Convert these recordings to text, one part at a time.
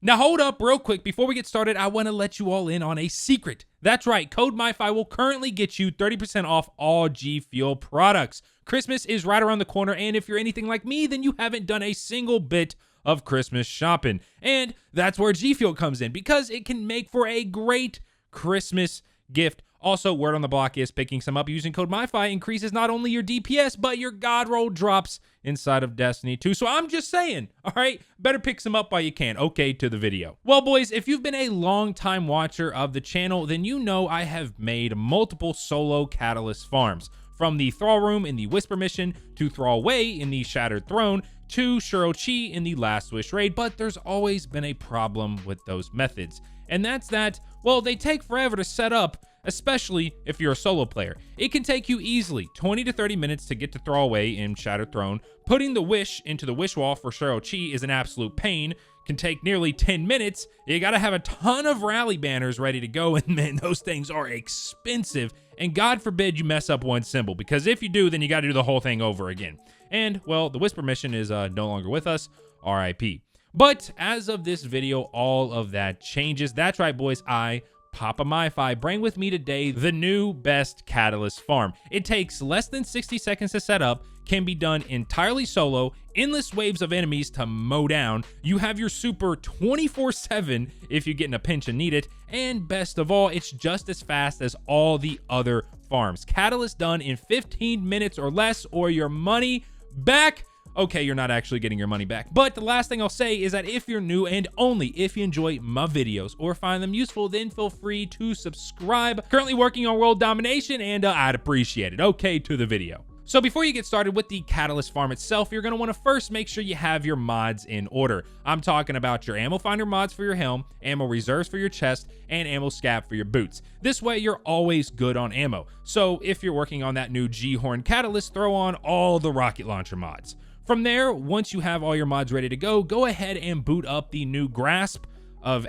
Now hold up real quick. Before we get started, I want to let you all in on a secret. That's right, code myfi will currently get you 30% off all G Fuel products. Christmas is right around the corner, and if you're anything like me, then you haven't done a single bit of Christmas shopping. And that's where G Fuel comes in, because it can make for a great Christmas gift. Also, word on the block is picking some up using code myfi increases not only your DPS, but your god roll drops inside of Destiny 2. So I'm just saying, all right, better pick some up while you can. Okay, to the video. Well, boys, if you've been a long time watcher of the channel, then you know I have made multiple solo Catalyst farms. From the Thrall Room in the Whisper mission, to Thrallway in the Shattered Throne, to Shuro Chi in the Last Wish raid, but there's always been a problem with those methods. And that's that, well, they take forever to set up, especially if you're a solo player. It can take you easily 20 to 30 minutes to get to Thrallway in Shattered Throne. Putting the wish into the wish wall for Shuro Chi is an absolute pain. Can take nearly 10 minutes. You gotta have a ton of rally banners ready to go, and man, those things are expensive. And God forbid you mess up one symbol, because if you do, then you gotta do the whole thing over again. And, well, the Whisper mission is no longer with us, RIP. But as of this video, all of that changes. That's right, boys, Papa myfi, bring with me today the new best Catalyst farm. It takes less than 60 seconds to set up, can be done entirely solo, endless waves of enemies to mow down. You have your super 24/7 if you get in a pinch and need it, and best of all, it's just as fast as all the other farms. Catalyst done in 15 minutes or less, or your money back. Okay, you're not actually getting your money back. But the last thing I'll say is that if you're new, and only if you enjoy my videos or find them useful, then feel free to subscribe. Currently working on world domination, and I'd appreciate it. Okay, to the video. So before you get started with the Catalyst farm itself, you're going to want to first make sure you have your mods in order. I'm talking about your ammo finder mods for your helm, ammo reserves for your chest, and ammo scab for your boots. This way you're always good on ammo. So if you're working on that new Gjallarhorn Catalyst, throw on all the rocket launcher mods. From there, once you have all your mods ready to go ahead and boot up the new Grasp of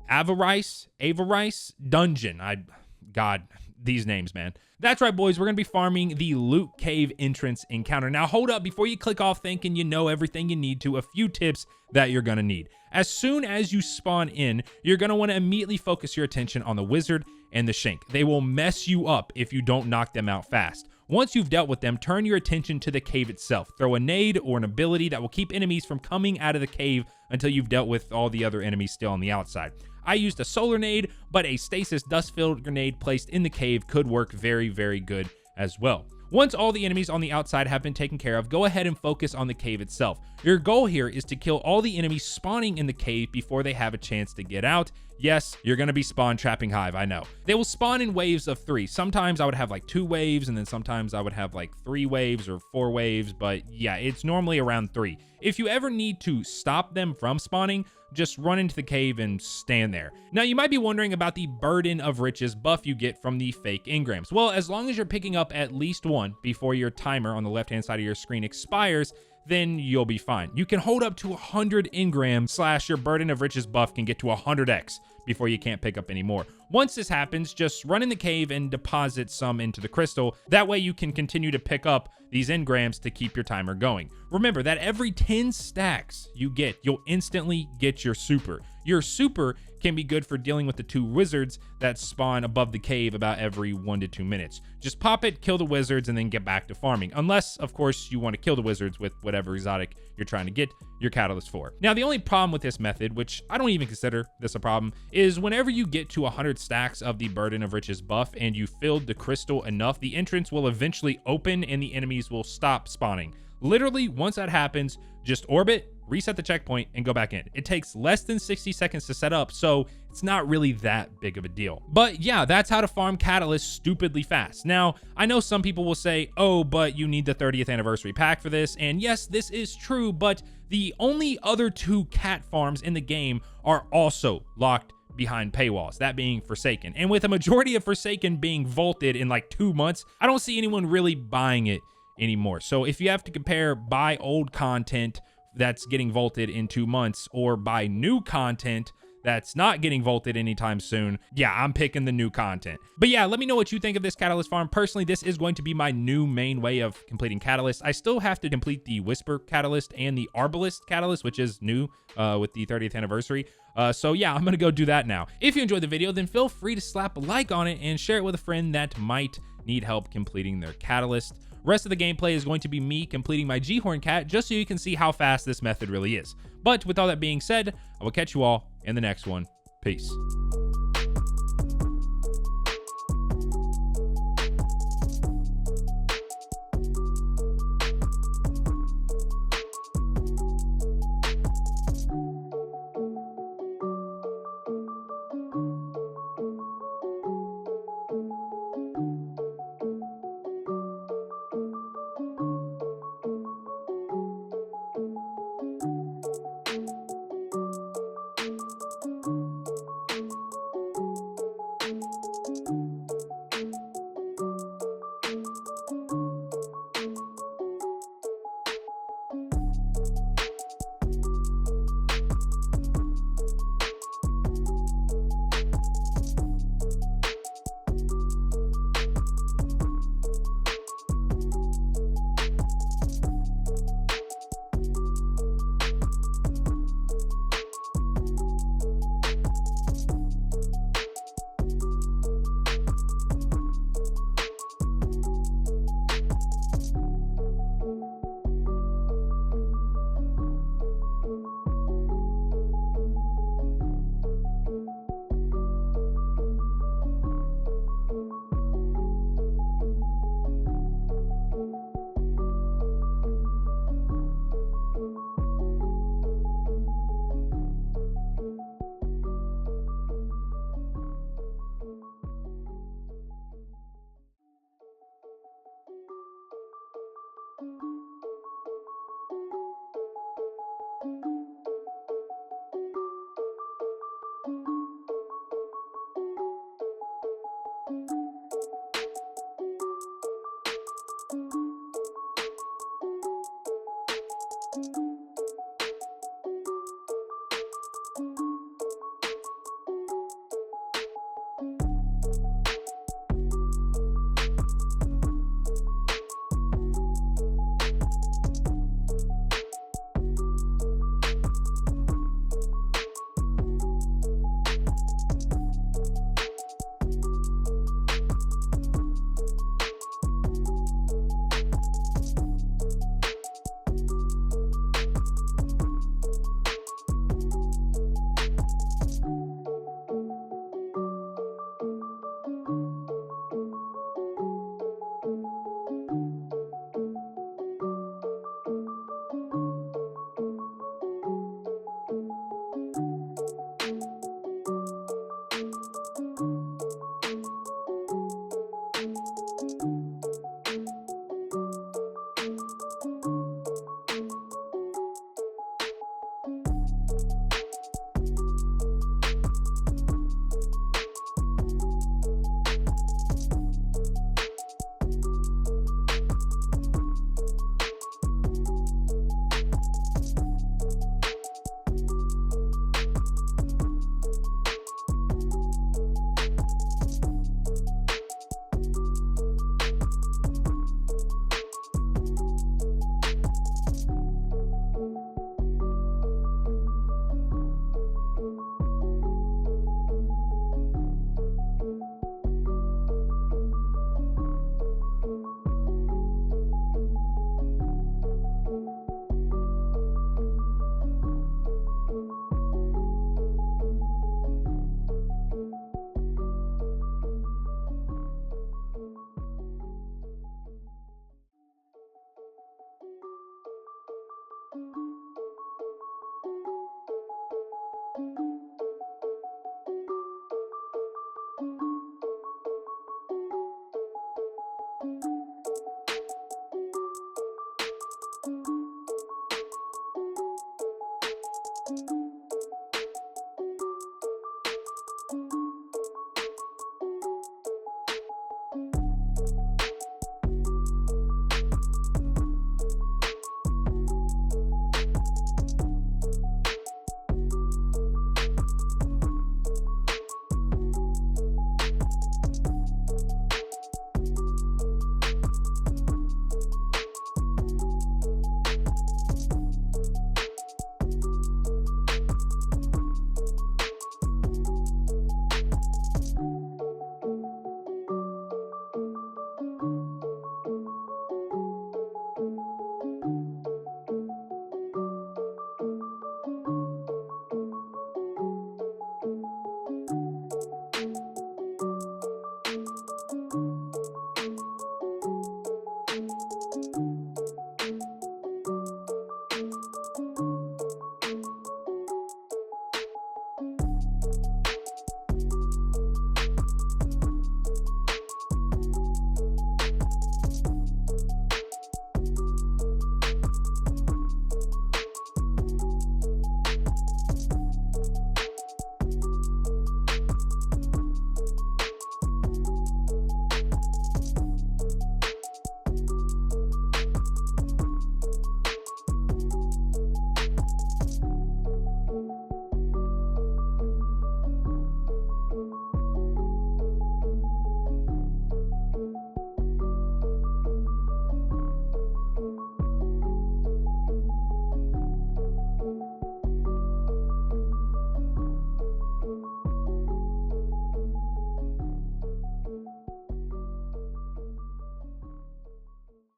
Avarice Dungeon. God, these names, man. That's right, boys, we're going to be farming the Loot Cave entrance encounter. Now, hold up, before you click off thinking you know everything you need to, a few tips that you're going to need. As soon as you spawn in, you're going to want to immediately focus your attention on the Wizard and the Shank. They will mess you up if you don't knock them out fast. Once you've dealt with them, turn your attention to the cave itself. Throw a nade or an ability that will keep enemies from coming out of the cave until you've dealt with all the other enemies still on the outside. I used a solar nade, but a stasis dust-filled grenade placed in the cave could work very, very good as well. Once all the enemies on the outside have been taken care of, go ahead and focus on the cave itself. Your goal here is to kill all the enemies spawning in the cave before they have a chance to get out. Yes, you're going to be spawn trapping Hive, I know. They will spawn in waves of 3. Sometimes I would have like 2 waves, and then sometimes I would have like 3 waves or 4 waves, but yeah, it's normally around 3. If you ever need to stop them from spawning, just run into the cave and stand there. Now, you might be wondering about the Burden of Riches buff you get from the fake engrams. Well, as long as you're picking up at least one before your timer on the left-hand side of your screen expires, then you'll be fine. You can hold up to 100 engrams / your Burden of Riches buff can get to 100x before you can't pick up any more. Once this happens, just run in the cave and deposit some into the crystal. That way you can continue to pick up these engrams to keep your timer going. Remember that every 10 stacks you get, you'll instantly get your super. Your super can be good for dealing with the 2 wizards that spawn above the cave about every 1 to 2 minutes. Just pop it, kill the wizards, and then get back to farming. Unless, of course, you want to kill the wizards with whatever exotic you're trying to get your catalyst for. Now, the only problem with this method, which I don't even consider this a problem, is whenever you get to 100 stacks of the Burden of Riches buff and you filled the crystal enough, the entrance will eventually open and the enemies will stop spawning. Literally, once that happens, just orbit, reset the checkpoint, and go back in. It takes less than 60 seconds to set up, so it's not really that big of a deal. But yeah, that's how to farm Catalyst stupidly fast. Now, I know some people will say, oh, but you need the 30th anniversary pack for this, and yes, this is true, but the only other 2 cat farms in the game are also locked behind paywalls, that being Forsaken. And with a majority of Forsaken being vaulted in like 2 months, I don't see anyone really buying it anymore. So if you have to compare buy old content that's getting vaulted in 2 months or buy new content that's not getting vaulted anytime soon, yeah, I'm picking the new content. But yeah, let me know what you think of this Catalyst farm. Personally, this is going to be my new main way of completing Catalyst. I still have to complete the Whisper Catalyst and the Arbalist Catalyst, which is new with the 30th anniversary. So yeah, I'm gonna go do that now. If you enjoyed the video, then feel free to slap a like on it and share it with a friend that might need help completing their Catalyst. Rest of the gameplay is going to be me completing my Gjallarhorn Cat, just so you can see how fast this method really is. But with all that being said, I will catch you all in the next one. Peace.